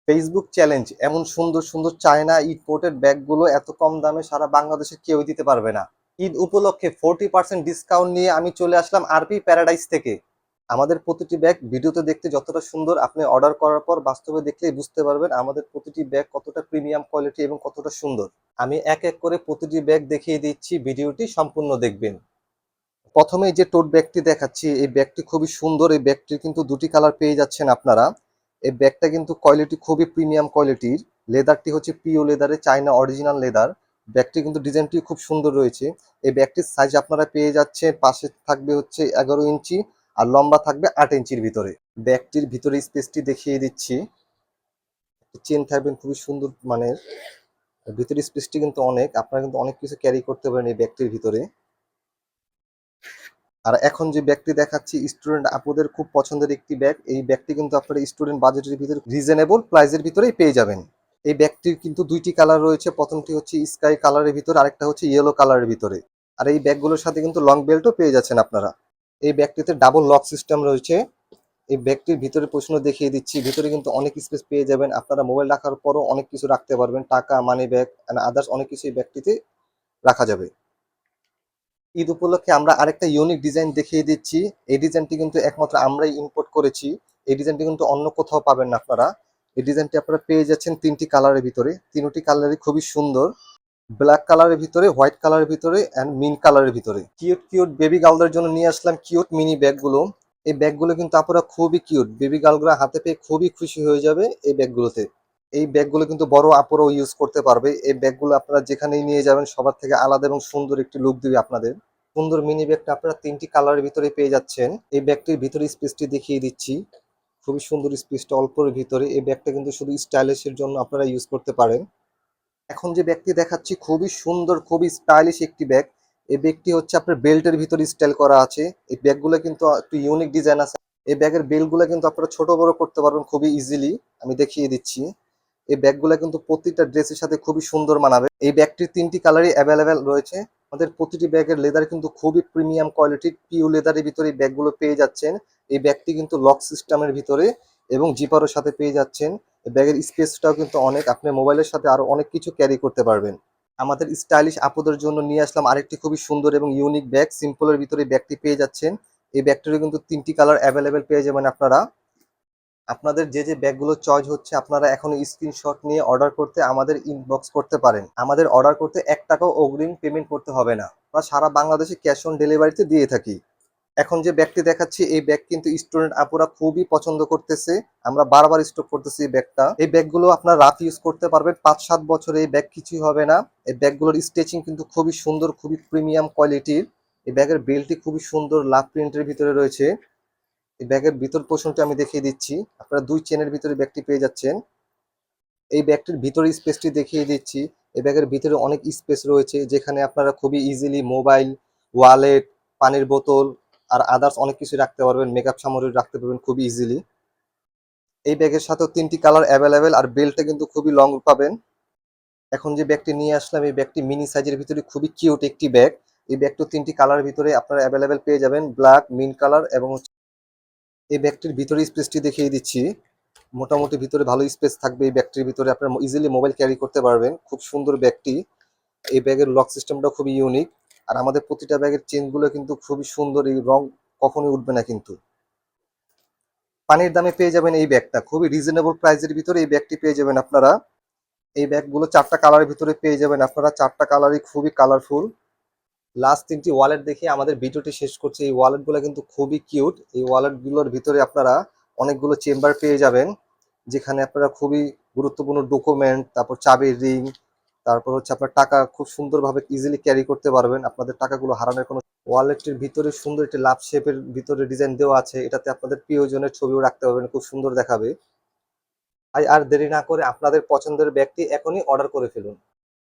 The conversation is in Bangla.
ফেসবুক চ্যালেঞ্জ, এমন সুন্দর সুন্দর চায়না ইম্পোর্টেড ব্যাগগুলো এত কম দামে সারা বাংলাদেশে কেউ দিতে পারবে না। ঈদ উপলক্ষে 40% ডিসকাউন্ট নিয়ে আমি চলে আসলাম আরপি প্যারাডাইস থেকে। আমাদের প্রতিটি ব্যাগ ভিডিওতে দেখতে যতটা সুন্দর, আপনি অর্ডার করার পর বাস্তবে দেখলেই বুঝতে পারবেন আমাদের প্রতিটি ব্যাগ কতটা প্রিমিয়াম কোয়ালিটি এবং কতটা সুন্দর। আমি এক এক করে প্রতিটি ব্যাগ দেখিয়ে দিচ্ছি, ভিডিওটি সম্পূর্ণ দেখবেন। প্রথমেই যে টোট ব্যাগটি দেখাচ্ছি, এই ব্যাগটি খুবই সুন্দর। এই ব্যাগটির কিন্তু দুটি কালার পেয়ে যাচ্ছেন আপনারা। এই ব্যাগটা কিন্তু কোয়ালিটি খুবই প্রিমিয়াম কোয়ালিটির। লেদারটি হচ্ছে পিও লেদারে, চায়না অরিজিনাল লেদার। ব্যাগটি কিন্তু ডিজাইনটি খুব সুন্দর রয়েছে। এই ব্যাগটির সাইজ আপনারা পেয়ে যাচ্ছেন, পাশে থাকবে হচ্ছে 11 ইঞ্চি আর লম্বা থাকবে 8 ইঞ্চির ভিতরে। ব্যাগটির ভিতরে স্পেসটি দেখিয়ে দিচ্ছি। চেন থাকবেন খুবই সুন্দর মানের। ভিতরে স্পেসটি কিন্তু অনেক, আপনারা কিন্তু অনেক কিছু ক্যারি করতে পারেন এই ব্যাগটির ভিতরে। আর এখন যে ব্যাগটি দেখাচ্ছি স্টুডেন্ট আপুদের খুব পছন্দের একটি ব্যাগ। এই ব্যাগটি কিন্তু আপনারা স্টুডেন্ট বাজেটের ভিতরে রিজনেবল প্রাইসের ভিতরেই পেয়ে যাবেন। এই ব্যাগটির কিন্তু দুইটি কালার রয়েছে, প্রথমটি হচ্ছে স্কাই কালারের ভিতরে, আরেকটা হচ্ছে ইয়েলো কালারের ভিতরে। আর এই ব্যাগগুলোর সাথে কিন্তু লং বেল্টও পেয়ে যাচ্ছেন আপনারা। এই ব্যাগটিতে ডাবল লক সিস্টেম রয়েছে। এই ব্যাগটির ভিতরে প্রশ্ন দেখিয়ে দিচ্ছি, ভিতরে কিন্তু অনেক স্পেস পেয়ে যাবেন। আপনারা মোবাইল রাখার পরও অনেক কিছু রাখতে পারবেন, টাকা, মানি ব্যাগ অ্যান্ড আদার্স অনেক কিছু এই ব্যাগটিতে রাখা যাবে। ঈদ উপলক্ষে আমরা আরেকটা ইউনিক ডিজাইন দেখিয়ে দিচ্ছি। এই ডিজাইনটি কিন্তু একমাত্র আমরাই ইম্পোর্ট করেছি। এই ডিজাইনটি কিন্তু অন্য কোথাও পাবেন না আপনারা। এই ডিজাইনটি আপনারা পেয়ে যাচ্ছেন তিনটি কালারের ভিতরে, তিনটি কালারই খুবই সুন্দর। ব্ল্যাক কালারের ভিতরে, হোয়াইট কালারের ভিতরে অ্যান্ড মিন কালারের ভিতরে। কিউট কিউট বেবি গার্লদের জন্য নিয়ে আসলাম কিউট মিনি ব্যাগগুলো। এই ব্যাগগুলো কিন্তু আপনারা খুবই কিউট, বেবি গার্লগুলো হাতে পেয়ে খুবই খুশি হয়ে যাবে এই ব্যাগগুলোতে। এই ব্যাগগুলো কিন্তু বড় আপুরাও ইউজ করতে পারবে। এই ব্যাগগুলো আপনারা যেখানেই নিয়ে যাবেন সবার থেকে আলাদা এবং সুন্দর একটি লুক দিবে আপনাদের। সুন্দর মিনি ব্যাগটা আপনারা তিনটি কালারের ভিতরে পেয়ে যাচ্ছেন। এই ব্যাগটির ভিতরে স্পেসটি দেখিয়ে দিচ্ছি, খুবই সুন্দর স্পেসটা অল্পর ভিতরে। এই ব্যাগটা কিন্তু শুধু স্টাইলিশের জন্য আপনারা ইউজ করতে পারেন। এখন যে ব্যাগটি দেখাচ্ছি খুবই সুন্দর, খুবই স্টাইলিশ একটি ব্যাগ। এই ব্যাগটি হচ্ছে আপনার বেল্টের ভিতরে স্টাইল করা আছে। এই ব্যাগগুলো কিন্তু একটু ইউনিক ডিজাইন আছে। এই ব্যাগের বেল্টগুলো কিন্তু আপনারা ছোট বড় করতে পারবেন খুবই ইজিলি। আমি দেখিয়ে দিচ্ছি। এই ব্যাগগুলো কিন্তু প্রতিটা ড্রেসের সাথে খুবই সুন্দর মানাবে। এই ব্যাগটির তিনটি কালারই অ্যাভেলেবেল রয়েছে। আমাদের প্রতিটি ব্যাগের লেদার কিন্তু খুবই প্রিমিয়াম কোয়ালিটির, পিউ লেদারের ভিতরে এই ব্যাগগুলো পেয়ে যাচ্ছেন। এই ব্যাগটি কিন্তু লক সিস্টেমের ভিতরে এবং জিপারের সাথে পেয়ে যাচ্ছেন। এই ব্যাগের স্পেসটাও কিন্তু অনেক, আপনি মোবাইলের সাথে আরো অনেক কিছু ক্যারি করতে পারবেন। আমাদের স্টাইলিশ আপুদের জন্য নিয়ে আসলাম আরেকটি খুবই সুন্দর এবং ইউনিক ব্যাগ। সিম্পলের ভিতরে এই ব্যাগটি পেয়ে যাচ্ছেন। এই ব্যাগটিরও কিন্তু তিনটি কালার অ্যাভেলেবেল পেয়ে যাবেন আপনারা। আপনাদের যে যে ব্যাগগুলো চয়েস হচ্ছে আপনারা এখন স্ক্রিনশট নিয়ে অর্ডার করতে আমাদের ইনবক্স করতে পারেন। আমাদের অর্ডার করতে 1 টাকাও অগ্রিম পেমেন্ট করতে হবে না। আমরা সারা বাংলাদেশে ক্যাশ অন ডেলিভারিতে দিয়ে থাকি। এখন যে ব্যাগটি দেখাচ্ছি এই ব্যাগ কিন্তু স্টুডেন্ট আপুরা খুবই পছন্দ করতেছে। আমরা বারবার স্টক করতেছি এই ব্যাগটা। এই ব্যাগগুলো আপনারা রাফ ইউজ করতে পারবেন 5-7 বছরে, এই ব্যাগ কিছুই হবে না। এই ব্যাগগুলোর স্টিচিং কিন্তু খুবই সুন্দর, খুবই প্রিমিয়াম কোয়ালিটির। এই ব্যাগের বেল্টটি খুবই সুন্দর, লাভ প্রিন্টের ভিতরে রয়েছে। এই ব্যাগের ভিতর পোর্শনটি আমি দেখিয়ে দিচ্ছি, আপনারা 2 চেনের ভিতরে ব্যাগটি পেয়ে যাচ্ছেন। এই ব্যাগটির ভিতরে স্পেসটি দেখিয়ে দিচ্ছি। এই ব্যাগের ভিতরে অনেক স্পেস রয়েছে, যেখানে আপনারা খুবই ইজিলি মোবাইল, ওয়ালেট, পানির বোতল আর আদার্স অনেক কিছু রাখতে পারবেন, মেকআপ সামগ্রী রাখতে পারবেন খুবই ইজিলি। এই ব্যাগের সাথেও তিনটি কালার অ্যাভেলেবেল আর বেল্টটা কিন্তু খুবই লং পাবেন। এখন যে ব্যাগটি নিয়ে আসলাম এই ব্যাগটি মিনি সাইজের ভিতরে খুবই কিউট একটি ব্যাগ। এই ব্যাগটি তিনটি কালারের ভিতরে আপনারা অ্যাভেলেবেল পেয়ে যাবেন, ব্ল্যাক, মিন্ট কালার এবং এই ব্যাগটির ভিতরে স্পেসটি দেখিয়ে দিচ্ছি। মোটামুটি ভিতরে ভালো স্পেস থাকবে এই ব্যাগটির ভিতরে, আপনারা ইজিলি মোবাইল ক্যারি করতে পারবেন। খুব সুন্দর ব্যাগটি। এই ব্যাগের লক সিস্টেমটা খুবই ইউনিক। আর আমাদের প্রতিটা ব্যাগের চেনগুলো কিন্তু খুবই সুন্দর, এই রং কখনোই উঠবে না কিন্তু। পানির দামে পেয়ে যাবেন এই ব্যাগটা, খুবই রিজনেবল প্রাইসের ভিতরে এই ব্যাগটি পেয়ে যাবেন আপনারা। এই ব্যাগগুলো 4টা কালারের ভিতরে পেয়ে যাবেন আপনারা, 4টা কালারই খুবই কালারফুল। লাস্ট 3টি ওয়ালেট দেখিয়ে আমাদের ভিডিওটি শেষ করছি। এই ওয়ালেটগুলো কিন্তু খুবই কিউট। এই ওয়ালেটগুলোর ভিতরে আপনারা অনেকগুলো চেম্বার পেয়ে যাবেন, যেখানে আপনারা খুবই গুরুত্বপূর্ণ ডকুমেন্ট, তারপর চাবির রিং, তারপর হচ্ছে আপনার টাকা খুব সুন্দরভাবে ইজিলি ক্যারি করতে পারবেন। আপনাদের টাকাগুলো হারানোর কোনো, ওয়ালেটটির ভিতরে সুন্দর একটি লাভ শেপের ভিতরে ডিজাইন দেওয়া আছে, এটাতে আপনাদের প্রিয়জনের ছবিও রাখতে পারবেন, খুব সুন্দর দেখাবে। তাই আর দেরি না করে আপনাদের পছন্দের ব্যাগটি এখনই অর্ডার করে ফেলুন।